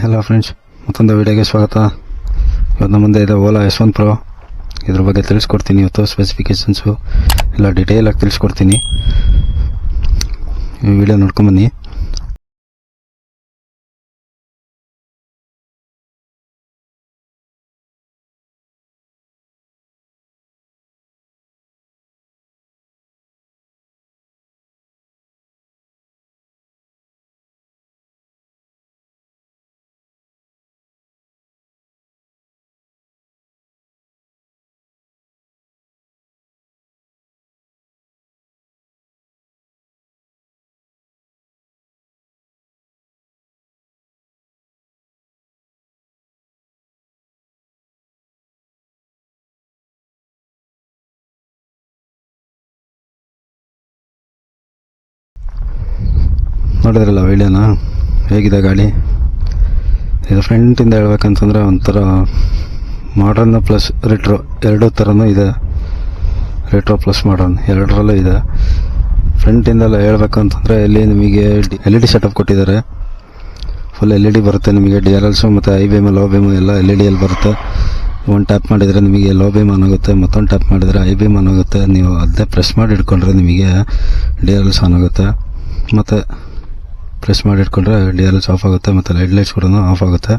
Hello friends, ಮತ್ತೊಂದು ವಿಡಿಯೋಗೆ ಸ್ವಾಗತ. ಇವತ್ತು ನಮ್ಮ ಮುಂದೆ ಇದೆ ಓಲಾ S1 Pro. ಇದ್ರ ಬಗ್ಗೆ ತಿಳಿಸ್ಕೊಡ್ತೀನಿ. ಇವತ್ತು ಸ್ಪೆಸಿಫಿಕೇಷನ್ಸು ಎಲ್ಲ ಡೀಟೇಲಾಗಿ ತಿಳಿಸ್ಕೊಡ್ತೀನಿ. ಈ ವಿಡಿಯೋ ನೋಡ್ಕೊಂಬನ್ನಿ. ನೋಡಿದ್ರಲ್ಲ ವಿಡಿಯೋನ, ಹೇಗಿದೆ ಗಾಡಿ. ಇದು ಫ್ರಂಟಿಂದ ಹೇಳ್ಬೇಕಂತಂದರೆ ಒಂಥರ ಮಾಡ್ರನ್ ಪ್ಲಸ್ ರೆಟ್ರೋ ಎರಡೂ ಥರನೂ ಇದೆ. ರೆಟ್ರೋ ಪ್ಲಸ್ ಮಾಡ್ರನ್ ಎರಡರಲ್ಲೂ ಇದೆ. ಫ್ರಂಟಿಂದೆಲ್ಲ ಹೇಳ್ಬೇಕಂತಂದರೆ ಇಲ್ಲಿ ನಿಮಗೆ LED ಸೆಟಪ್ ಕೊಟ್ಟಿದ್ದಾರೆ. ಫುಲ್ LED ಬರುತ್ತೆ ನಿಮಗೆ. DRLs ಮತ್ತು ಐ ಬೀಮ್ ಲೋ ಬೀಮು ಎಲ್ಲ LEDಯಲ್ಲಿ ಬರುತ್ತೆ. ಒಂದು ಟ್ಯಾಪ್ ಮಾಡಿದರೆ ನಿಮಗೆ ಲೋ ಬೀಮ್ ಆನ್ ಆಗುತ್ತೆ, ಮತ್ತೊಂದು ಟ್ಯಾಪ್ ಮಾಡಿದರೆ ಐ ಬೀಮ್ ಆನ್ ಆಗುತ್ತೆ. ನೀವು ಅದೇ ಪ್ರೆಸ್ ಮಾಡಿ ಇಟ್ಕೊಂಡ್ರೆ ನಿಮಗೆ DRLs ಆನ್ ಆಗುತ್ತೆ, ಮತ್ತು ಪ್ರೆಸ್ ಮಾಡಿ ಇಟ್ಕೊಂಡ್ರೆ DRLs ಆಫ್ ಆಗುತ್ತೆ, ಮತ್ತು ಲೈಟ್ಸ್ ಕೂಡ ಆಫ್ ಆಗುತ್ತೆ.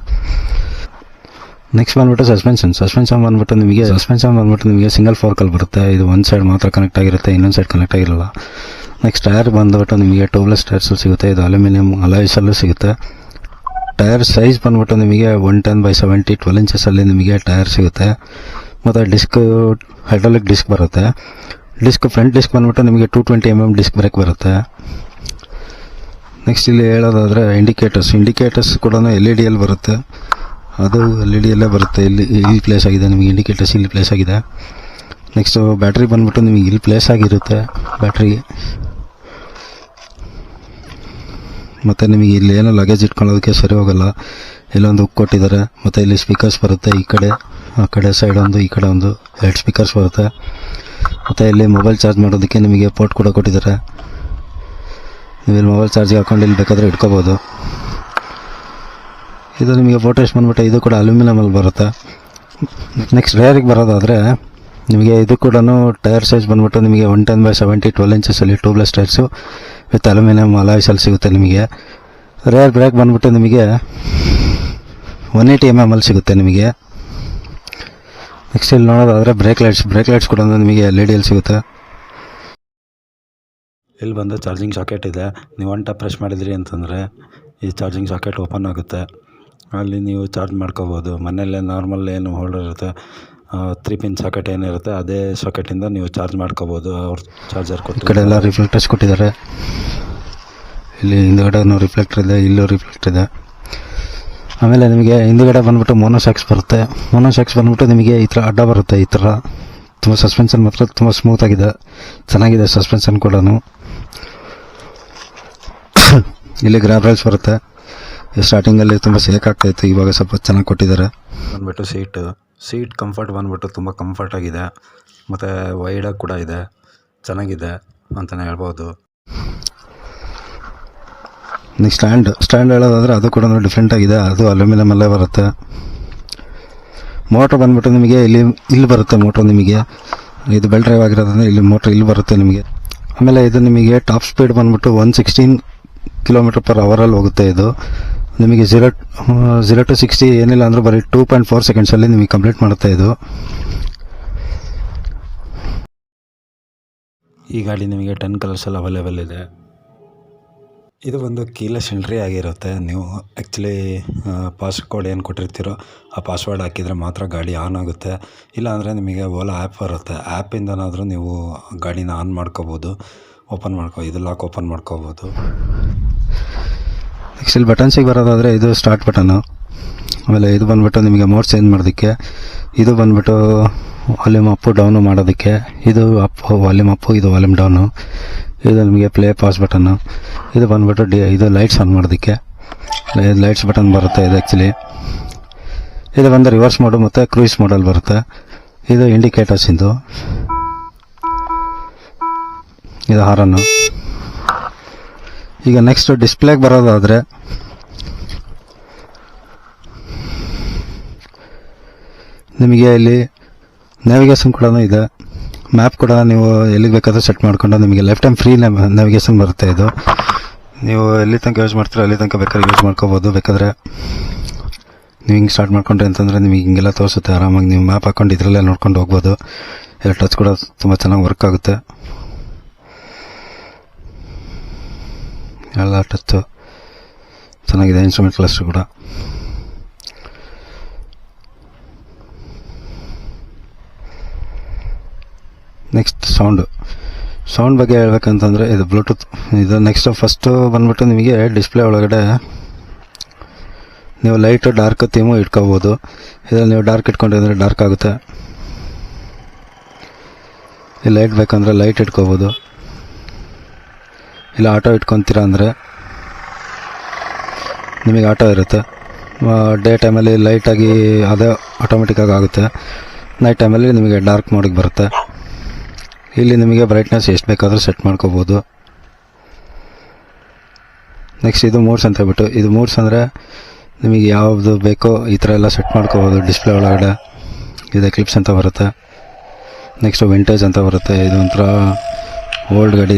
ನೆಕ್ಸ್ಟ್ ಬಂದ್ಬಿಟ್ಟು ಸಸ್ಪೆನ್ಷನ್ ಬಂದ್ಬಿಟ್ಟು ನಿಮಗೆ ಸಿಂಗಲ್ ಫೋರ್ಕಲ್ಲಿ ಬರುತ್ತೆ. ಇದು ಒಂದು ಸೈಡ್ ಮಾತ್ರ ಕನೆಕ್ಟ್ ಆಗಿರುತ್ತೆ, ಇನ್ನೊಂದು ಸೈಡ್ ಕನೆಕ್ಟ್ ಆಗಿರಲ್ಲ. ನೆಕ್ಸ್ಟ್ ಟೈರ್ ಬಂದ್ಬಿಟ್ಟು ನಿಮಗೆ ಟ್ಯೂಬ್ಲೆಸ್ ಟೈರ್ಸು ಸಿಗುತ್ತೆ. ಇದು ಅಲ್ಯೂಮಿನಿಯಂ ಅಲಾಯ್ಸಲ್ಲೂ ಸಿಗುತ್ತೆ. ಟೈರ್ ಸೈಜ್ ಬಂದ್ಬಿಟ್ಟು ನಿಮಗೆ 110/70 12 ಇಂಚಸಲ್ಲಿ ನಿಮಗೆ ಟೈರ್ ಸಿಗುತ್ತೆ. ಮತ್ತು ಡಿಸ್ಕ್ ಹೈಡ್ರಾಲಿಕ್ ಡಿಸ್ಕ್ ಬರುತ್ತೆ. ಫ್ರಂಟ್ ಡಿಸ್ಕ್ ಬಂದ್ಬಿಟ್ಟು ನಿಮಗೆ 220 mm ಡಿಸ್ಕ್ ಬ್ರೇಕ್ ಬರುತ್ತೆ. ನೆಕ್ಸ್ಟ್ ಇಲ್ಲಿ ಹೇಳೋದಾದರೆ ಇಂಡಿಕೇಟರ್ಸ್ ಕೂಡ LEDಯಲ್ಲಿ ಬರುತ್ತೆ. ಅದು LEDಯಲ್ಲೇ ಬರುತ್ತೆ. ಇಲ್ಲಿ ಪ್ಲೇಸ್ ಆಗಿದೆ ನಿಮಗೆ ಇಂಡಿಕೇಟರ್ಸ್, ಇಲ್ಲಿ ಪ್ಲೇಸ್ ಆಗಿದೆ. ನೆಕ್ಸ್ಟು ಬ್ಯಾಟ್ರಿ ಬಂದ್ಬಿಟ್ಟು ನಿಮಗೆ ಇಲ್ಲಿ ಪ್ಲೇಸ್ ಆಗಿರುತ್ತೆ ಬ್ಯಾಟ್ರಿ. ಮತ್ತು ನಿಮಗೆ ಇಲ್ಲಿ ಏನೋ ಲಗೇಜ್ ಇಟ್ಕೊಳ್ಳೋದಕ್ಕೆ ಸರಿ ಹೋಗಲ್ಲ, ಇಲ್ಲೊಂದು ಹುಕ್ ಕೊಟ್ಟಿದ್ದಾರೆ. ಮತ್ತು ಇಲ್ಲಿ ಸ್ಪೀಕರ್ಸ್ ಬರುತ್ತೆ, ಆ ಕಡೆ ಸೈಡ್ ಒಂದು, ಈ ಕಡೆ ಒಂದು 2 ಸ್ಪೀಕರ್ಸ್ ಬರುತ್ತೆ. ಮತ್ತು ಇಲ್ಲಿ ಮೊಬೈಲ್ ಚಾರ್ಜ್ ಮಾಡೋದಕ್ಕೆ ನಿಮಗೆ ಪೋರ್ಟ್ ಕೂಡ ಕೊಟ್ಟಿದ್ದಾರೆ. ನೀವು ಇಲ್ಲಿ ಮೊಬೈಲ್ ಚಾರ್ಜಿಗೆ ಹಾಕೊಂಡು ಇಲ್ಲಿ ಬೇಕಾದರೆ ಇಟ್ಕೋಬೋದು. ಇದು ನಿಮಗೆ ಫೋಟೋಸ್ ಬಂದ್ಬಿಟ್ಟು ಇದು ಕೂಡ ಅಲ್ಯೂಮಿನಿಯಮಲ್ಲಿ ಬರುತ್ತೆ. ನೆಕ್ಸ್ಟ್ ರೇರಿಗೆ ಬರೋದಾದರೆ ನಿಮಗೆ ಇದು ಕೂಡ ಟೈರ್ ಸೈಜ್ ಬಂದ್ಬಿಟ್ಟು ನಿಮಗೆ 110/70 12 ಇಂಚಸಲ್ಲಿ ಟ್ಯೂಬ್ಲೆಸ್ ಟೈರ್ಸು ವಿತ್ ಅಲ್ಯೂಮಿನಿಯಂ ಅಲಾಯ್ಸಲ್ಲಿ ಸಿಗುತ್ತೆ ನಿಮಗೆ. ರೇರ್ ಬ್ರೇಕ್ ಬಂದ್ಬಿಟ್ಟು ನಿಮಗೆ 180 mm ಸಿಗುತ್ತೆ ನಿಮಗೆ. ನೆಕ್ಸ್ಟ್ ಇಲ್ಲಿ ನೋಡೋದಾದರೆ ಬ್ರೇಕ್ ಲೈಟ್ಸ್ ಕೂಡ ನಿಮಗೆ LEDಯಲ್ಲಿ ಸಿಗುತ್ತೆ. ಇಲ್ಲಿ ಬಂದು ಚಾರ್ಜಿಂಗ್ ಸಾಕೆಟ್ ಇದೆ. ನೀವು ಒನ್ ಟ್ಯಾಪ್ ಪ್ರೆಸ್ ಮಾಡಿದ್ರಿ ಅಂತಂದರೆ ಈ ಚಾರ್ಜಿಂಗ್ ಸಾಕೆಟ್ ಓಪನ್ ಆಗುತ್ತೆ. ಅಲ್ಲಿ ನೀವು ಚಾರ್ಜ್ ಮಾಡ್ಕೋಬೋದು. ಮನೆಯಲ್ಲೇ ನಾರ್ಮಲ್ ಏನು ಹೋಲ್ಡರ್ ಇರುತ್ತೆ, 3 ಪಿನ್ ಸಾಕೆಟ್ ಏನಿರುತ್ತೆ ಅದೇ ಸಾಕೆಟಿಂದ ನೀವು ಚಾರ್ಜ್ ಮಾಡ್ಕೋಬೋದು. ಅವ್ರು ಚಾರ್ಜರ್ ಕೊಟ್ಟು ಈ ಕಡೆ ಎಲ್ಲ ರಿಫ್ಲೆಕ್ಟರ್ಸ್ ಕೊಟ್ಟಿದ್ದಾರೆ. ಇಲ್ಲಿ ಹಿಂದುಗಡೆ ರಿಫ್ಲೆಕ್ಟರ್ ಇದೆ, ಇಲ್ಲೂ ರಿಫ್ಲೆಕ್ಟರ್ ಇದೆ. ಆಮೇಲೆ ನಿಮಗೆ ಹಿಂದುಗಡೆ ಬಂದ್ಬಿಟ್ಟು ಮೋನೋಶಾಕ್ಸ್ ಬರುತ್ತೆ. ಮೋನೋಶಾಕ್ಸ್ ಬಂದ್ಬಿಟ್ಟು ನಿಮಗೆ ಈ ಥರ ಅಡ್ಡ ಬರುತ್ತೆ. ಈ ಥರ ತುಂಬ ಸಸ್ಪೆನ್ಷನ್ ಮಾತ್ರ ತುಂಬ ಸ್ಮೂತಾಗಿದೆ, ಚೆನ್ನಾಗಿದೆ ಸಸ್ಪೆನ್ಷನ್ ಕೂಡ. ಇಲ್ಲಿ ಗ್ರ್ಯಾಬ್ ರೈಲ್ಸ್ ಬರುತ್ತೆ. ಸ್ಟಾರ್ಟಿಂಗಲ್ಲಿ ತುಂಬ ಸೇಕ್ ಆಗ್ತಾಯಿತ್ತು, ಇವಾಗ ಸ್ವಲ್ಪ ಚೆನ್ನಾಗಿ ಕೊಟ್ಟಿದ್ದಾರೆ. ಬಂದ್ಬಿಟ್ಟು ಸೀಟ್ ಕಂಫರ್ಟ್ ಬಂದ್ಬಿಟ್ಟು ತುಂಬ ಕಂಫರ್ಟಾಗಿದೆ, ಮತ್ತು ವೈಡಾಗಿ ಕೂಡ ಇದೆ, ಚೆನ್ನಾಗಿದೆ ಅಂತಲೇ ಹೇಳ್ಬೋದು. ನೆಕ್ಸ್ಟ್ ಸ್ಟ್ಯಾಂಡ್ ಹೇಳೋದಾದರೆ ಅದು ಕೂಡ ಡಿಫ್ರೆಂಟ್ ಆಗಿದೆ. ಅದು ಅಲ್ಯೂಮಿನಿಯಮಲ್ಲೇ ಬರುತ್ತೆ. ಮೋಟ್ರ್ ಬಂದ್ಬಿಟ್ಟು ನಿಮಗೆ ಇಲ್ಲಿ ಬರುತ್ತೆ. ಮೋಟ್ರ್ ನಿಮಗೆ ಇದು ಬೆಲ್ ಡ್ರೈವ್ ಆಗಿರೋದ್ರಿಂದ ಇಲ್ಲಿ ಮೋಟ್ರ್ ಇಲ್ಲಿ ಬರುತ್ತೆ ನಿಮಗೆ. ಆಮೇಲೆ ಇದು ನಿಮಗೆ ಟಾಪ್ ಸ್ಪೀಡ್ ಬಂದ್ಬಿಟ್ಟು 116 km/h ಹೋಗುತ್ತೆ. ಇದು ನಿಮಗೆ 0 to 60 ಏನಿಲ್ಲ ಅಂದರೂ ಬರೀ 2.4 ಸೆಕೆಂಡ್ಸಲ್ಲಿ ನಿಮಗೆ ಕಂಪ್ಲೀಟ್ ಮಾಡುತ್ತೆ. ಇದು ಈ ಗಾಡಿ ನಿಮಗೆ 10 ಕಲರ್ಸಲ್ಲಿ ಅವೈಲೇಬಲ್ ಇದೆ. ಇದು ಒಂದು ಕೀಲೆಸ್ ಎಂಟ್ರಿ ಆಗಿರುತ್ತೆ. ನೀವು ಆ್ಯಕ್ಚುಲಿ ಪಾಸ್ಕೋಡ್ ಏನು ಕೊಟ್ಟಿರ್ತೀರೋ ಆ ಪಾಸ್ವರ್ಡ್ ಹಾಕಿದರೆ ಮಾತ್ರ ಗಾಡಿ ಆನ್ ಆಗುತ್ತೆ. ಇಲ್ಲಾಂದರೆ ನಿಮಗೆ ಓಲಾ ಆ್ಯಪ್ ಬರುತ್ತೆ. ಆ್ಯಪಿಂದನಾದರೂ ನೀವು ಗಾಡಿನ ಆನ್ ಮಾಡ್ಕೋಬೋದು, ಇದು ಲಾಕ್ ಓಪನ್ ಮಾಡ್ಕೋಬೋದು. ನೆಕ್ಸ್ಟ್ ಇಲ್ಲಿ ಬಟನ್ಸಿಗೆ ಬರೋದಾದರೆ ಇದು ಸ್ಟಾರ್ಟ್ ಬಟನ್ನು. ಆಮೇಲೆ ಇದು ಬಂದುಬಿಟ್ಟು ನಿಮಗೆ ಮೋಡ್ ಚೇಂಜ್ ಮಾಡೋದಕ್ಕೆ. ಇದು ಬಂದುಬಿಟ್ಟು ವಾಲ್ಯೂಮ್ ಅಪ್ಪು ಡೌನು ಮಾಡೋದಕ್ಕೆ. ಇದು ವಾಲ್ಯೂಮ್ ಅಪ್ಪು, ಇದು ವಾಲ್ಯೂಮ್ ಡೌನು. ಇದು ನಿಮಗೆ ಪ್ಲೇ ಪಾಸ್ ಬಟನ್ನು. ಇದು ಬಂದುಬಿಟ್ಟು ಇದು ಲೈಟ್ಸ್ ಆನ್ ಮಾಡೋದಕ್ಕೆ. ಲೈಟ್ಸ್ ಬಟನ್ ಬರುತ್ತೆ ಇದು ಆ್ಯಕ್ಚುಲಿ. ಇದು ಬಂದು ರಿವರ್ಸ್ ಮೋಡು ಮತ್ತು ಕ್ರೂಯಿಸ್ ಮೋಡಲ್ಲಿ ಬರುತ್ತೆ. ಇದು ಇಂಡಿಕೇಟರ್ಸ್ ಇದು ಹಾರನ್ನು. ಈಗ ನೆಕ್ಸ್ಟ್ ಡಿಸ್ಪ್ಲೇಗೆ ಬರೋದಾದರೆ ನಿಮಗೆ ಇಲ್ಲಿ ನ್ಯಾವಿಗೇಷನ್ ಕೂಡ ಇದೆ, ಮ್ಯಾಪ್ ಕೂಡ ನೀವು ಎಲ್ಲಿಗೆ ಬೇಕಾದರೂ ಸೆಟ್ ಮಾಡ್ಕೊಂಡು ನಿಮಗೆ ಲೈಫ್ ಟೈಮ್ ಫ್ರೀ ನ್ಯಾವಿಗೇಷನ್ ಬರುತ್ತೆ. ಇದು ನೀವು ಎಲ್ಲಿ ತನಕ ಯೂಸ್ ಮಾಡ್ತೀರೋ ಅಲ್ಲಿ ತನಕ ಬೇಕಾದ್ರೆ ಯೂಸ್ ಮಾಡ್ಕೋಬೋದು. ಬೇಕಾದರೆ ನೀವು ಹಿಂಗೆ ಸ್ಟಾರ್ಟ್ ಮಾಡ್ಕೊಂಡ್ರಿ ಅಂತಂದರೆ ನಿಮಗೆ ಹಿಂಗೆಲ್ಲ ತೋರಿಸುತ್ತೆ. ಆರಾಮಾಗಿ ನೀವು ಮ್ಯಾಪ್ ಹಾಕೊಂಡು ಇದರಲ್ಲೇ ನೋಡ್ಕೊಂಡು ಹೋಗ್ಬೋದು. ಟಚ್ ಕೂಡ ತುಂಬ ಚೆನ್ನಾಗಿ ವರ್ಕ್ ಆಗುತ್ತೆ. ಎಲ್ಲ ಟಚ್ಚು ಚೆನ್ನಾಗಿದೆ, ಇನ್ಸ್ಟ್ರೂಮೆಂಟ್ ಕ್ಲಸ್ಟರ್ ಕೂಡ. ನೆಕ್ಸ್ಟ್ ಸೌಂಡ್ ಬಗ್ಗೆ ಹೇಳ್ಬೇಕಂತಂದರೆ ಇದು ಬ್ಲೂಟೂತ್. ಇದು ನೆಕ್ಸ್ಟ್ ಫಸ್ಟು ಬಂದ್ಬಿಟ್ಟು ನಿಮಗೆ ಡಿಸ್ಪ್ಲೇ ಒಳಗಡೆ ನೀವು ಲೈಟು ಡಾರ್ಕ್ ಥೀಮು ಇಟ್ಕೋಬೋದು. ಇದರಲ್ಲಿ ನೀವು ಡಾರ್ಕ್ ಇಟ್ಕೊಂಡಿದ್ರೆ ಡಾರ್ಕ್ ಆಗುತ್ತೆ. ಈ ಲೈಟ್ ಬೇಕಂದರೆ ಲೈಟ್ ಇಟ್ಕೋಬೋದು. ಇಲ್ಲ ಆಟೋ ಇಟ್ಕೊತೀರಾ ಅಂದರೆ ನಿಮಗೆ ಆಟೋ ಇರುತ್ತೆ. ಡೇ ಟೈಮಲ್ಲಿ ಲೈಟಾಗಿ ಅದೇ ಆಟೋಮೆಟಿಕ್ಕಾಗಿ ಆಗುತ್ತೆ. ನೈಟ್ ಟೈಮಲ್ಲಿ ನಿಮಗೆ ಡಾರ್ಕ್ ಮೋಡಿಗೆ ಬರುತ್ತೆ. ಇಲ್ಲಿ ನಿಮಗೆ ಬ್ರೈಟ್ನೆಸ್ ಎಷ್ಟು ಬೇಕಾದರೂ ಸೆಟ್ ಮಾಡ್ಕೋಬೋದು. ನೆಕ್ಸ್ಟ್ ಇದು ಮೂಡ್ಸ್ ಅಂತ ಹೇಳ್ಬಿಟ್ಟು, ಇದು ಮೂಡ್ಸ್ ಅಂದರೆ ನಿಮಗೆ ಯಾವುದು ಬೇಕೋ ಈ ಥರ ಎಲ್ಲ ಸೆಟ್ ಮಾಡ್ಕೋಬೋದು. ಡಿಸ್ಪ್ಲೇ ಒಳಗಡೆ ಇದು ಕ್ಲಿಪ್ಸ್ ಅಂತ ಬರುತ್ತೆ. ನೆಕ್ಸ್ಟು ವಿಂಟೇಜ್ ಅಂತ ಬರುತ್ತೆ. ಇದು ಒಂಥರ ಓಲ್ಡ್ ಗಾಡಿ,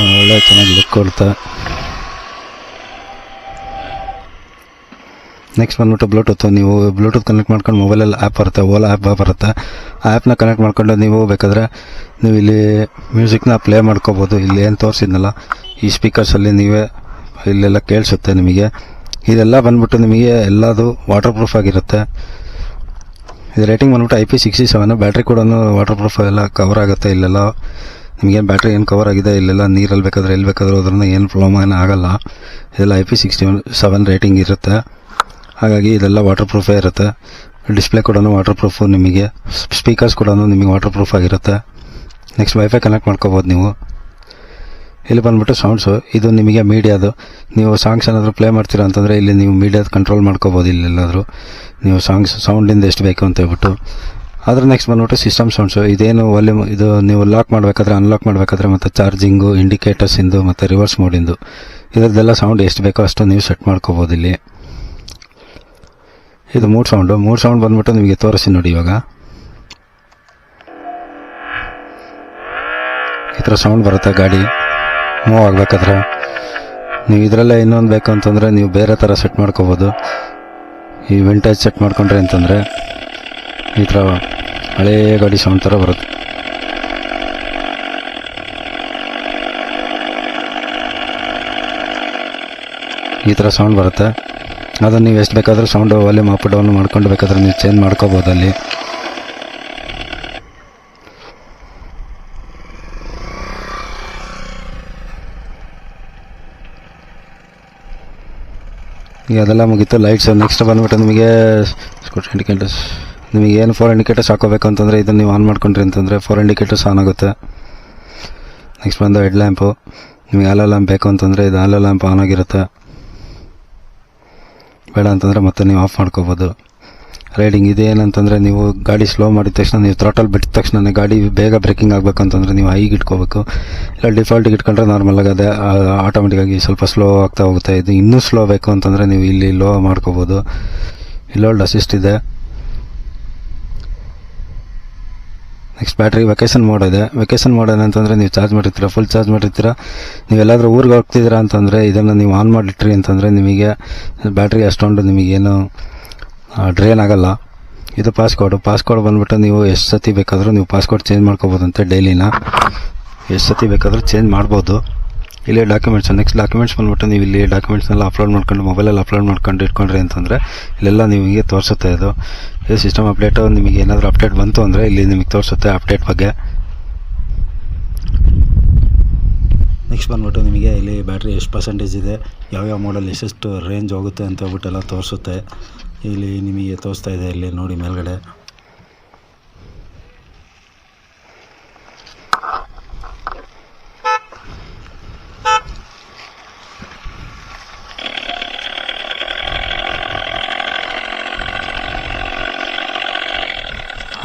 ಒಳ್ಳೆ ಚೆನ್ನಾಗಿ ಲುಕ್ ಕೊಡುತ್ತೆ. ನೆಕ್ಸ್ಟ್ ಬಂದ್ಬಿಟ್ಟು ಬ್ಲೂಟೂತ್. ನೀವು ಬ್ಲೂಟೂತ್ ಕನೆಕ್ಟ್ ಮಾಡ್ಕೊಂಡು ಮೊಬೈಲಲ್ಲಿ ಆ್ಯಪ್ ಬರುತ್ತೆ, ಓಲಾ ಆ್ಯಪ್ ಬರುತ್ತೆ. ಆ ಆ್ಯಪ್ನ ಕನೆಕ್ಟ್ ಮಾಡ್ಕೊಂಡು ನೀವು ಬೇಕಾದರೆ ನೀವು ಇಲ್ಲಿ ಮ್ಯೂಸಿಕ್ನ ಪ್ಲೇ ಮಾಡ್ಕೋಬೋದು. ಇಲ್ಲಿ ಏನು ತೋರಿಸಿದ್ನಲ್ಲ ಈ ಸ್ಪೀಕರ್ಸಲ್ಲಿ ನೀವೇ ಇಲ್ಲೆಲ್ಲ ಕೇಳಿಸುತ್ತೆ ನಿಮಗೆ. ಇದೆಲ್ಲ ಬಂದ್ಬಿಟ್ಟು ನಿಮಗೆ ಎಲ್ಲದು ವಾಟರ್ ಪ್ರೂಫ್ ಆಗಿರುತ್ತೆ. ಇದು ರೇಟಿಂಗ್ ಬಂದ್ಬಿಟ್ಟು IP67. ಬ್ಯಾಟ್ರಿ ಕೂಡ ವಾಟರ್ ಪ್ರೂಫ್ ಎಲ್ಲ ಕವರ್ ಆಗುತ್ತೆ. ಇಲ್ಲೆಲ್ಲ ನಿಮಗೇನು ಬ್ಯಾಟ್ರಿ ಏನು ಕವರ್ ಆಗಿದೆ, ಇಲ್ಲೆಲ್ಲ ನೀರಲ್ಲಿ ಬೇಕಾದರೆ ಎಲ್ಲಿ ಬೇಕಾದರೂ ಹೋದ್ರೂ ಏನು ಪ್ರಾಬ್ಲಮ್ ಏನೂ ಆಗೋಲ್ಲ. ಇದೆಲ್ಲ IP67 ರೇಟಿಂಗ್ ಇರುತ್ತೆ. ಹಾಗಾಗಿ ಇದೆಲ್ಲ ವಾಟರ್ ಪ್ರೂಫೇ ಇರುತ್ತೆ. ಡಿಸ್ಪ್ಲೇ ಕೂಡ ವಾಟರ್ ಪ್ರೂಫು, ನಿಮಗೆ ಸ್ಪೀಕರ್ಸ್ ಕೂಡ ನಿಮಗೆ ವಾಟರ್ ಪ್ರೂಫ್ ಆಗಿರುತ್ತೆ. ನೆಕ್ಸ್ಟ್ ವೈಫೈ ಕನೆಕ್ಟ್ ಮಾಡ್ಕೋಬೋದು ನೀವು. ಇಲ್ಲಿ ಬಂದ್ಬಿಟ್ಟು ಸೌಂಡ್ಸು, ಇದು ನಿಮಗೆ ಮೀಡಿಯಾದು. ನೀವು ಸಾಂಗ್ಸ್ ಏನಾದರೂ ಪ್ಲೇ ಮಾಡ್ತೀರಾ ಅಂತಂದರೆ ಇಲ್ಲಿ ನೀವು ಮೀಡಿಯಾದ ಕಂಟ್ರೋಲ್ ಮಾಡ್ಕೋಬೋದು. ಇಲ್ಲೆಲ್ಲಾದರೂ ನೀವು ಸೌಂಡಿಂದ ಎಷ್ಟು ಬೇಕು ಅಂತ ಹೇಳ್ಬಿಟ್ಟು. ಅದ್ರ ನೆಕ್ಸ್ಟ್ ಬಂದ್ಬಿಟ್ಟು ಸಿಸ್ಟಮ್ ಸೌಂಡ್ಸು. ಇದೇನು ವಾಲ್ಯೂಮ್, ಇದು ನೀವು ಲಾಕ್ ಮಾಡಬೇಕಾದ್ರೆ ಅನ್ಲಾಕ್ ಮಾಡಬೇಕಾದ್ರೆ ಮತ್ತು ಚಾರ್ಜಿಂಗು, ಇಂಡಿಕೇಟರ್ಸಿಂದು ಮತ್ತು ರಿವರ್ಸ್ ಮೋಡಿಂದು ಇದರದ್ದೆಲ್ಲ ಸೌಂಡ್ ಎಷ್ಟು ಬೇಕೋ ಅಷ್ಟು ನೀವು ಸೆಟ್ ಮಾಡ್ಕೋಬೋದು ಇಲ್ಲಿ. ಇದು ಮೂಡ್ ಸೌಂಡ್ ಬಂದ್ಬಿಟ್ಟು ನಿಮಗೆ ತೋರಿಸಿ ನೋಡಿ. ಇವಾಗ ಈ ಥರ ಸೌಂಡ್ ಬರುತ್ತೆ ಗಾಡಿ ಮೂವ್ ಆಗಬೇಕಾದ್ರೆ. ನೀವು ಇದರಲ್ಲೇ ಇನ್ನೊಂದು ಬೇಕು ಅಂತಂದರೆ ನೀವು ಬೇರೆ ಥರ ಸೆಟ್ ಮಾಡ್ಕೋಬೋದು. ಈ ವಿಂಟೇಜ್ ಸೆಟ್ ಮಾಡ್ಕೊಂಡ್ರೆ ಅಂತಂದರೆ ಈ ಥರ ಹಳೇ ಗಾಡಿ ಸೌಂಡ್ ಥರ ಬರುತ್ತೆ. ಈ ಥರ ಸೌಂಡ್ ಬರುತ್ತೆ. ಅದನ್ನು ನೀವು ಎಷ್ಟು ಬೇಕಾದರೂ ಸೌಂಡು ವಾಲ್ಯೂಮ್ ಅಪ್ ಡೌನ್ ಮಾಡ್ಕೊಂಡು ಬೇಕಾದ್ರೆ ನೀವು ಚೇಂಜ್ ಮಾಡ್ಕೋಬೋದು ಅಲ್ಲಿ. ಈಗ ಅದೆಲ್ಲ ಮುಗೀತು. ಲೈಟ್ಸ್ ನೆಕ್ಸ್ಟ್ ಬಂದ್ಬಿಟ್ಟು ನಿಮಗೆ ಇಂಡಿಕೇಟರ್ಸ್. ನಿಮಗೆ ಏನು 4 ಇಂಡಿಕೇಟರ್ಸ್ ಹಾಕೋಬೇಕು ಅಂತಂದರೆ ಇದನ್ನು ನೀವು ಆನ್ ಮಾಡ್ಕೊಂಡ್ರಿ ಅಂತಂದರೆ 4 ಇಂಡಿಕೇಟರ್ಸ್ ಆನ್ ಆಗುತ್ತೆ. ನೆಕ್ಸ್ಟ್ ಬಂದು ಹೆಡ್ ಲ್ಯಾಂಪು. ನಿಮಗೆ ಆಲೋ ಲ್ಯಾಂಪ್ ಬೇಕು ಅಂತಂದರೆ ಇದು ಆಲೋ ಲ್ಯಾಂಪ್ ಆನ್ ಆಗಿರುತ್ತೆ. ಬೇಡ ಅಂತಂದರೆ ಮತ್ತೆ ನೀವು ಆಫ್ ಮಾಡ್ಕೋಬೋದು. ರೈಡಿಂಗ್ ಇದೇನಂತಂದರೆ ನೀವು ಗಾಡಿ ಸ್ಲೋ ಮಾಡಿದ ತಕ್ಷಣ, ನೀವು ಥ್ರಾಟಲ್ ಬಿಟ್ಟಿದ ತಕ್ಷಣ ಗಾಡಿ ಬೇಗ ಬ್ರೇಕಿಂಗ್ ಆಗಬೇಕಂತಂದರೆ ನೀವು ಹೈಗೆ ಇಟ್ಕೋಬೇಕು. ಇಲ್ಲ ಡಿಫಾಲ್ಟಿಗೆ ಇಟ್ಕೊಂಡ್ರೆ ನಾರ್ಮಲಾಗಿ ಅದೇ ಆಟೋಮೆಟಿಕ್ಕಾಗಿ ಸ್ವಲ್ಪ ಸ್ಲೋ ಆಗ್ತಾ ಹೋಗುತ್ತೆ. ಇದು ಇನ್ನೂ ಸ್ಲೋ ಬೇಕು ಅಂತಂದರೆ ನೀವು ಇಲ್ಲಿ ಲೋ ಮಾಡ್ಕೋಬೋದು. ಇಲ್ಲೋಲ್ಡ್ ಅಸಿಸ್ಟ್ ಇದೆ. ನೆಕ್ಸ್ಟ್ ಬ್ಯಾಟ್ರಿ ವೆಕೇಷನ್ ಮೋಡ್ ಇದೆ. ವೆಕೇಷನ್ ಮೋಡ್ ಏನಂತಂದರೆ ನೀವು ಚಾರ್ಜ್ ಮಾಡಿರ್ತೀರ, ಫುಲ್ ಚಾರ್ಜ್ ಮಾಡಿರ್ತೀರ. ನೀವೆಲ್ಲಾದರೂ ಊರಿಗೆ ಹೋಗ್ತಿದ್ದೀರಾ ಅಂತಂದರೆ ಇದನ್ನು ನೀವು ಆನ್ ಮಾಡಿಟ್ರಿ ಅಂತಂದರೆ ನಿಮಗೆ ಬ್ಯಾಟ್ರಿ ಅಷ್ಟೊಂದು ನಿಮಗೇನು ಡ್ರೈನ್ ಆಗೋಲ್ಲ. ಇದು ಪಾಸ್ಕೋಡ್ ಬಂದುಬಿಟ್ಟು ನೀವು ಎಷ್ಟು ಸತಿ ಬೇಕಾದರೂ ನೀವು ಪಾಸ್ಕೋಡ್ ಚೇಂಜ್ ಮಾಡ್ಕೋಬೋದಂತೆ. ಡೈಲಿನ ಎಷ್ಟು ಸತಿ ಬೇಕಾದರೂ ಚೇಂಜ್ ಮಾಡ್ಬೋದು. ಇಲ್ಲಿ ಡಾಕ್ಯುಮೆಂಟ್ಸ್. ನೆಕ್ಸ್ಟ್ ಡಾಕ್ಯುಮೆಂಟ್ಸ್ ಬಂದ್ಬಿಟ್ಟು ನೀವು ಇಲ್ಲಿ ಡಾಕ್ಯುಮೆಂಟ್ಸ್ನೆಲ್ಲ ಅಪ್ಲೋಡ್ ಮಾಡ್ಕೊಂಡು ಮೊಬೈಲಲ್ಲಿ ಅಪ್ಲೋಡ್ ಮಾಡ್ಕೊಂಡು ಇಟ್ಕೊಂಡ್ರಿ ಅಂತಂದರೆ ಇಲ್ಲೆಲ್ಲ ನಿಮಗೆ ತೋರಿಸುತ್ತೆ. ಇದು ಸಿಸ್ಟಮ್ ಅಪ್ಡೇಟು. ನಿಮಗೆ ಏನಾದರೂ ಅಪ್ಡೇಟ್ ಬಂತು ಅಂದರೆ ಇಲ್ಲಿ ನಿಮಗೆ ತೋರಿಸುತ್ತೆ ಅಪ್ಡೇಟ್ ಬಗ್ಗೆ. ನೆಕ್ಸ್ಟ್ ಬಂದ್ಬಿಟ್ಟು ನಿಮಗೆ ಇಲ್ಲಿ ಬ್ಯಾಟ್ರಿ ಎಷ್ಟು ಪರ್ಸೆಂಟೇಜ್ ಇದೆ, ಯಾವ್ಯಾವ ಮಾಡಲ್ ಎಷ್ಟೆಷ್ಟು ರೇಂಜ್ ಹೋಗುತ್ತೆ ಅಂತ ಹೇಳ್ಬಿಟ್ಟೆಲ್ಲ ತೋರಿಸುತ್ತೆ. ಇಲ್ಲಿ ನಿಮಗೆ ತೋರಿಸ್ತಾ ಇದೆ, ಇಲ್ಲಿ ನೋಡಿ ಮೇಲ್ಗಡೆ.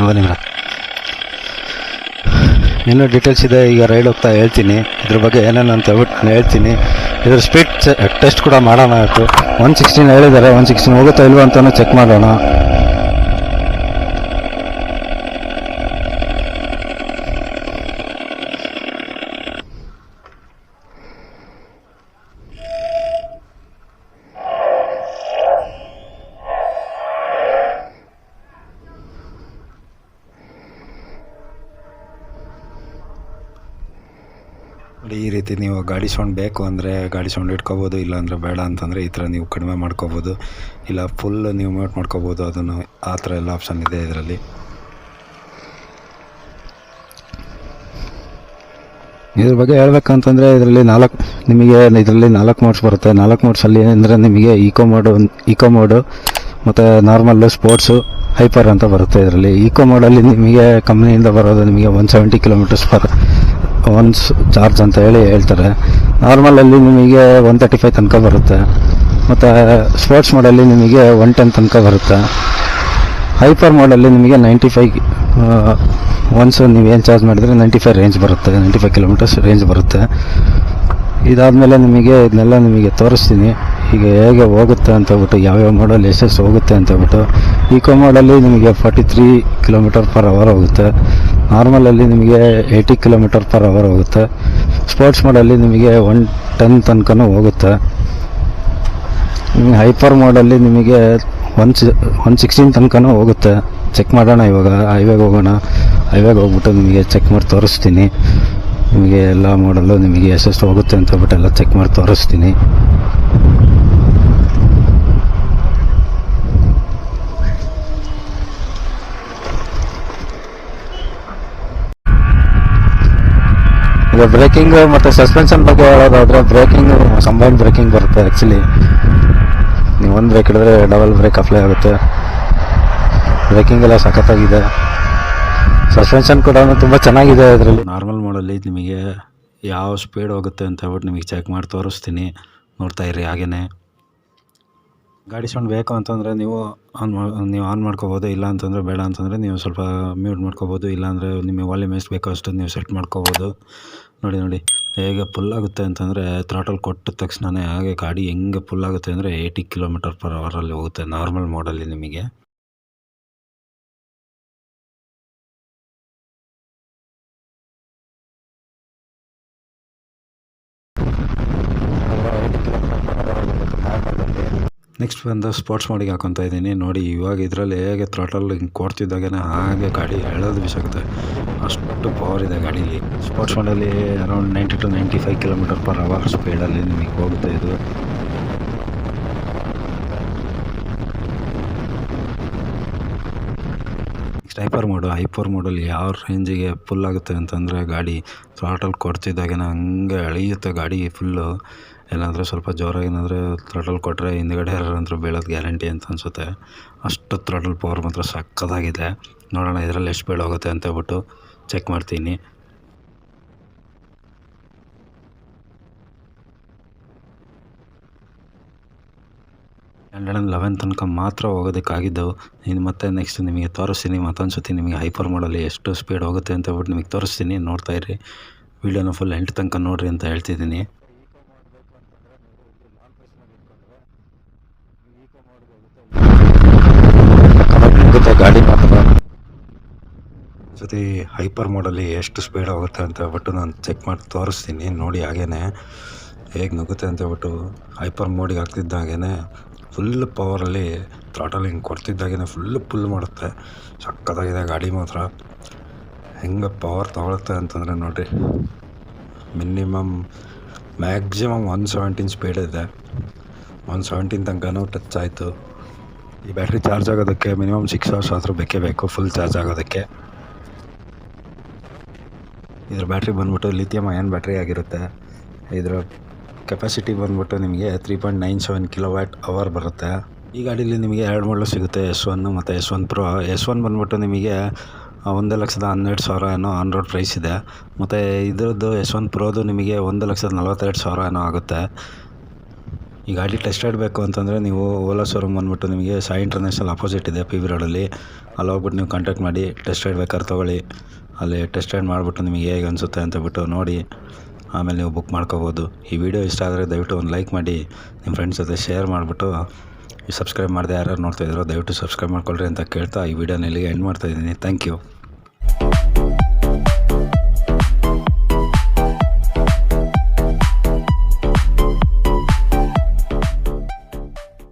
ಬನ್ನಿ ಮೇಡಮ್, ಇನ್ನೂ ಡೀಟೇಲ್ಸ್ ಇದೆ. ಈಗ ರೈಡ್ ಹೋಗ್ತಾ ಹೇಳ್ತೀನಿ ಇದ್ರ ಬಗ್ಗೆ ಏನೇನು ಅಂತ ಹೇಳ್ಬಿಟ್ಟು ನಾನು ಹೇಳ್ತೀನಿ. ಇದ್ರ ಸ್ಪೀಡ್ ಟೆಸ್ಟ್ ಕೂಡ ಮಾಡೋಣ. ಆಯಿತು, 116 ಹೇಳಿದ್ದಾರೆ. 116 ಹೋಗುತ್ತಾ ಇಲ್ವ ಅಂತಲೂ ಚೆಕ್ ಮಾಡೋಣ. ನೋಡಿ ಈ ರೀತಿ ನೀವು ಗಾಡಿ ಸೌಂಡ್ ಬೇಕು ಅಂದರೆ ಗಾಡಿ ಸೌಂಡ್ ಇಟ್ಕೋಬೋದು, ಇಲ್ಲಾಂದರೆ ಬೇಡ ಅಂತಂದರೆ ಈ ಥರ ನೀವು ಕಡಿಮೆ ಮಾಡ್ಕೋಬೋದು, ಇಲ್ಲ ಫುಲ್ ನೀವು ಮ್ಯೂಟ್ ಮಾಡ್ಕೋಬೋದು. ಅದನ್ನು ಆ ಥರ ಎಲ್ಲ ಆಪ್ಷನ್ ಇದೆ ಇದರಲ್ಲಿ. ಇದ್ರ ಬಗ್ಗೆ ಹೇಳ್ಬೇಕಂತಂದರೆ ಇದರಲ್ಲಿ ನಿಮಗೆ ನಾಲ್ಕು ಮೋಡ್ಸ್ ಬರುತ್ತೆ. 4 ಮೋಡ್ಸಲ್ಲಿ ಅಂದರೆ ನಿಮಗೆ ಈಕೋ ಮೋಡು ಮತ್ತು ನಾರ್ಮಲ್ಲು, ಸ್ಪೋರ್ಟ್ಸು, ಹೈಪರ್ ಅಂತ ಬರುತ್ತೆ. ಇದರಲ್ಲಿ ಈಕೋ ಮೋಡಲ್ಲಿ ನಿಮಗೆ ಕಂಪ್ನಿಯಿಂದ ಬರೋದು ನಿಮಗೆ 170 ಕಿಲೋಮೀಟರ್ಸ್ ಪರ್ ಒನ್ಸ್ ಚಾರ್ಜ್ ಅಂತ ಹೇಳ್ತಾರೆ. ನಾರ್ಮಲಲ್ಲಿ ನಿಮಗೆ 135 ತನಕ ಬರುತ್ತೆ, ಮತ್ತು ಸ್ಪೋರ್ಟ್ಸ್ ಮೋಡಲ್ಲಿ ನಿಮಗೆ 110 ತನಕ ಬರುತ್ತೆ. ಹೈಪರ್ ಮೋಡಲ್ಲಿ ನಿಮಗೆ 95 ಒನ್ಸ್ ನೀವೇನು ಚಾರ್ಜ್ ಮಾಡಿದರೆ 95 ರೇಂಜ್ ಬರುತ್ತೆ, 95 ಕಿಲೋಮೀಟರ್ಸ್ ರೇಂಜ್ ಬರುತ್ತೆ. ಇದಾದಮೇಲೆ ಇದನ್ನೆಲ್ಲ ನಿಮಗೆ ತೋರಿಸ್ತೀನಿ ಈಗ ಹೇಗೆ ಹೋಗುತ್ತೆ ಅಂತ ಹೇಳ್ಬಿಟ್ಟು, ಯಾವ್ಯಾವ ಮೋಡಲ್ ಎಷ್ಟೆಷ್ಟು ಹೋಗುತ್ತೆ ಅಂತ ಹೇಳ್ಬಿಟ್ಟು. ಈಕೋ ಮೋಡಲ್ಲಿ ನಿಮಗೆ 43 ಕಿಲೋಮೀಟರ್ ಪರ್ ಅವರ್ ಹೋಗುತ್ತೆ, ನಾರ್ಮಲಲ್ಲಿ ನಿಮಗೆ 80 ಕಿಲೋಮೀಟರ್ ಪರ್ ಅವರ್ ಹೋಗುತ್ತೆ, ಸ್ಪೋರ್ಟ್ಸ್ ಮೋಡಲ್ಲಿ ನಿಮಗೆ 110 ತನಕನೂ ಹೋಗುತ್ತೆ. ನಿಮಗೆ ಹೈಪರ್ ಮೋಡಲ್ಲಿ ನಿಮಗೆ 116 ತನಕನೂ ಹೋಗುತ್ತೆ. ಚೆಕ್ ಮಾಡೋಣ, ಇವಾಗ ಹೈವೇಗೆ ಹೋಗ್ಬಿಟ್ಟು ನಿಮಗೆ ಚೆಕ್ ಮಾಡಿ ತೋರಿಸ್ತೀನಿ. ನಿಮಗೆ ಎಲ್ಲ ಮಾಡಲು ನಿಮಗೆ ಎಷ್ಟೆಷ್ಟು ಹೋಗುತ್ತೆ ಅಂತ ಹೇಳ್ಬಿಟ್ಟು ಎಲ್ಲ ಚೆಕ್ ಮಾಡಿ ತೋರಿಸ್ತೀನಿ. ಈಗ ಬ್ರೇಕಿಂಗ್ ಮತ್ತು ಸಸ್ಪೆನ್ಷನ್ ಬಗ್ಗೆ ಹೇಳೋದಾದರೆ, ಕಂಬೈನ್ ಬ್ರೇಕಿಂಗ್ ಬರುತ್ತೆ. ಆ್ಯಕ್ಚುಲಿ ನೀವು ಒಂದು ಬ್ರೇಕ್ ಹಿಡಿದ್ರೆ ಡಬಲ್ ಬ್ರೇಕ್ ಅಪ್ಲೈ ಆಗುತ್ತೆ. ಬ್ರೇಕಿಂಗ್ ಎಲ್ಲ ಸಖತ್ತಾಗಿದೆ. ಸಸ್ಪೆನ್ಷನ್ ಕೂಡ ತುಂಬ ಚೆನ್ನಾಗಿದೆ ಇದರಲ್ಲಿ. ನಾರ್ಮಲ್ ಮೋಡಲ್ಲಿ ನಿಮಗೆ ಯಾವ ಸ್ಪೀಡ್ ಹೋಗುತ್ತೆ ಅಂತ ಹೇಳ್ಬಿಟ್ಟು ನಿಮಗೆ ಚೆಕ್ ಮಾಡಿ ತೋರಿಸ್ತೀನಿ, ನೋಡ್ತಾ ಇರಿ. ಹಾಗೆಯೇ ಗಾಡಿ ಸೌಂಡ್ ಬೇಕು ಅಂತಂದರೆ ನೀವು ಆನ್ ಮಾಡ್ಕೋಬೋದು, ಇಲ್ಲ ಅಂತಂದರೆ ಬೇಡ ಅಂತಂದರೆ ನೀವು ಸ್ವಲ್ಪ ಮ್ಯೂಟ್ ಮಾಡ್ಕೋಬೋದು, ಇಲ್ಲಾಂದರೆ ನಿಮಗೆ ವಾಲ್ಯೂಮ್ ಎಷ್ಟು ಬೇಕೋ ಅಷ್ಟು ನೀವು ಸೆಟ್ ಮಾಡ್ಕೋಬೋದು. ನೋಡಿ ಹೇಗೆ ಫುಲ್ ಆಗುತ್ತೆ ಅಂತಂದರೆ ಥ್ರಾಟಲ್ ಕೊಟ್ಟ ತಕ್ಷಣವೇ ಹಾಗೆ ಗಾಡಿ ಹೆಂಗೆ ಫುಲ್ ಆಗುತ್ತೆ ಅಂದರೆ 80 ಕಿಲೋಮೀಟರ್ ಪರ್ ಅವರಲ್ಲಿ ಹೋಗುತ್ತೆ ನಾರ್ಮಲ್ ಮೋಡಲ್ಲಿ ನಿಮಗೆ. ನೆಕ್ಸ್ಟ್ ಬಂದು ಸ್ಪೋರ್ಟ್ಸ್ ಮೋಡಿಗೆ ಹಾಕೊತಾ ಇದ್ದೀನಿ. ನೋಡಿ ಇವಾಗ ಇದರಲ್ಲಿ ಹೇಗೆ ಥ್ರಾಟಲ್ ಹಿಂಗೆ ಕೊಡ್ತಿದ್ದಾಗೆ ಹಾಗೆ ಗಾಡಿ ಎಳೆದು ಬಿಸಾಗುತ್ತೆ, ಅಷ್ಟು ಪವರ್ ಇದೆ ಗಾಡೀಲಿ. ಸ್ಪೋರ್ಟ್ಸ್ ಮೋಡಲ್ಲಿ around 90 to 95 kilometre per hour ಸ್ಪೀಡಲ್ಲಿ ನಿಮಗೆ ಹೋಗುತ್ತೆ ಇದು. ನೆಕ್ಸ್ಟ್ ಹೈಪರ್ ಮೋಡಲ್ಲಿ ಯಾವ ರೇಂಜಿಗೆ ಫುಲ್ ಆಗುತ್ತೆ ಅಂತಂದರೆ ಗಾಡಿ ಥ್ರಾಟಲ್ ಕೊಡ್ತಿದ್ದಾಗೆ ಹಂಗೆ ಎಳೆಯುತ್ತೆ ಗಾಡಿ ಫುಲ್ಲು. ಏನಾದರೂ ಸ್ವಲ್ಪ ಜೋರಾಗಿ ಥ್ರಾಟಲ್ ಕೊಟ್ಟರೆ ಹಿಂದ್ಗಡೆ ಯಾರಂದ್ರೂ ಬೀಳೋದು ಗ್ಯಾರಂಟಿ ಅಂತ ಅನಿಸುತ್ತೆ. ಅಷ್ಟು ಥ್ರಾಟಲ್ ಪವರ್ ಮಾತ್ರ ಸಕ್ಕತ್ತಾಗಿದೆ. ನೋಡೋಣ ಇದರಲ್ಲಿ ಎಷ್ಟು ಸ್ಪೀಡ್ ಹೋಗುತ್ತೆ ಅಂತ ಹೇಳ್ಬಿಟ್ಟು ಚೆಕ್ ಮಾಡ್ತೀನಿ. 111 ತನಕ ಮಾತ್ರ ಹೋಗೋದಕ್ಕಾಗಿದ್ದವು. ಇನ್ನು ಮತ್ತೆ ನೆಕ್ಸ್ಟ್ ನಿಮಗೆ ತೋರಿಸ್ತೀನಿ, ಮತ್ತೊಂದು ಸತಿ ನಿಮಗೆ ಹೈಪರ್ ಮೋಡಲ್ಲಿ ಎಷ್ಟು ಸ್ಪೀಡ್ ಹೋಗುತ್ತೆ ಅಂತ ಹೇಳ್ಬಿಟ್ಟು ನಿಮಗೆ ತೋರಿಸ್ತೀನಿ. ನೋಡ್ತಾ ಇರಿ, ವೀಡಿಯೋನ ಫುಲ್ ಎಂಟು ತನಕ ನೋಡಿರಿ ಅಂತ ಹೇಳ್ತಿದ್ದೀನಿ. ಗಾಡಿ ಮಾತ್ರ ಜೊತೆ ಹೈಪರ್ ಮೋಡಲ್ಲಿ ಎಷ್ಟು ಸ್ಪೀಡ್ ಹೋಗುತ್ತೆ ಅಂತ ಹೇಳ್ಬಿಟ್ಟು ನಾನು ಚೆಕ್ ಮಾಡಿ ತೋರಿಸ್ತೀನಿ. ನೋಡಿ ಹಾಗೇ ಹೇಗೆ ನುಗ್ಗುತ್ತೆ ಅಂತ ಹೇಳ್ಬಿಟ್ಟು ಹೈಪರ್ ಮೋಡಿಗೆ ಹಾಕ್ತಿದ್ದಾಗೇ ಫುಲ್ ಪವರಲ್ಲಿ ಥ್ರಾಟಲ್ ಹಿಂಗೆ ಕೊಡ್ತಿದ್ದಾಗೇ ಫುಲ್ ಮಾಡುತ್ತೆ. ಸಕ್ಕತ್ತಾಗಿದೆ ಗಾಡಿ ಮಾತ್ರ. ಹೆಂಗೆ ಪವರ್ ತೊಗೊಳುತ್ತೆ ಅಂತಂದರೆ ನೋಡಿರಿ, ಮ್ಯಾಕ್ಸಿಮಮ್ 117 ಸ್ಪೀಡ್ ಇದೆ. 117 ತನಕನೂ ಟಚ್ ಆಯಿತು. ಈ ಬ್ಯಾಟ್ರಿ ಚಾರ್ಜ್ ಆಗೋದಕ್ಕೆ ಮಿನಿಮಮ್ 6 hours ಆದರೂ ಬೇಕೇ ಬೇಕು ಫುಲ್ ಚಾರ್ಜ್ ಆಗೋದಕ್ಕೆ. ಇದ್ರ ಬ್ಯಾಟ್ರಿ ಬಂದ್ಬಿಟ್ಟು ಲಿಥಿಯಮ್ ಅಯಾನ್ ಬ್ಯಾಟ್ರಿ ಆಗಿರುತ್ತೆ. ಇದರ ಕೆಪಾಸಿಟಿ ಬಂದ್ಬಿಟ್ಟು ನಿಮಗೆ 3.97 kWh ಬರುತ್ತೆ. ಈ ಗಾಡೀಲಿ ನಿಮಗೆ 2 ಮಾಡಲು ಸಿಗುತ್ತೆ, S1 ಮತ್ತು S1 Pro. S1 ಬಂದ್ಬಿಟ್ಟು ನಿಮಗೆ 1,12,000 ಏನೋ ಆನ್ ರೋಡ್ ಪ್ರೈಸ್ ಇದೆ. ಮತ್ತು ಇದರದ್ದು S1 Proದು ನಿಮಗೆ 1,42,000 ಏನೋ ಆಗುತ್ತೆ. ಈ ಗಾಡಿ ಟೆಸ್ಟ್ ಆಡಬೇಕು ಅಂತಂದರೆ ನೀವು ಓಲಾ ಶೋರೂಮ್ ಬಂದ್ಬಿಟ್ಟು ನಿಮಗೆ ಸಾಯಿ ಇಂಟರ್ನ್ಯಾಷನಲ್ ಅಪೋಸಿಟ್ ಇದೆ, PV ರೋಡಲ್ಲಿ. ಅಲ್ಲಿ ಹೋಗ್ಬಿಟ್ಟು ನೀವು ಕಾಂಟ್ಯಾಕ್ಟ್ ಮಾಡಿ ಟೆಸ್ಟ್ ರೈಡ್ ಬೇಕಾದ್ರೆ ತೊಗೊಳ್ಳಿ. ಅಲ್ಲಿ ಟೆಸ್ಟ್ ರೈಡ್ ಮಾಡಿಬಿಟ್ಟು ನಿಮಗೆ ಹೇಗೆ ಅನಿಸುತ್ತೆ ಅಂತ ಬಿಟ್ಟು ನೋಡಿ ಆಮೇಲೆ ನೀವು ಬುಕ್ ಮಾಡ್ಕೋಬೋದು. ಈ ವಿಡಿಯೋ ಇಷ್ಟ ಆದರೆ ದಯವಿಟ್ಟು ಒಂದು ಲೈಕ್ ಮಾಡಿ ನಿಮ್ಮ ಫ್ರೆಂಡ್ಸ್ ಜೊತೆ ಶೇರ್ ಮಾಡಿಬಿಟ್ಟು, ಸಬ್ಸ್ಕ್ರೈಬ್ ಮಾಡದೆ ಯಾರು ನೋಡ್ತಾಯಿದ್ರು ದಯವಿಟ್ಟು ಸಬ್ಸ್ಕ್ರೈಬ್ ಮಾಡ್ಕೊಳ್ರಿ ಅಂತ ಕೇಳ್ತಾ ಈ ವಿಡಿಯೋನ ಇಲ್ಲಿಗೆ ಎಂಡ್ ಮಾಡ್ತಾಯಿದ್ದೀನಿ. Thank you.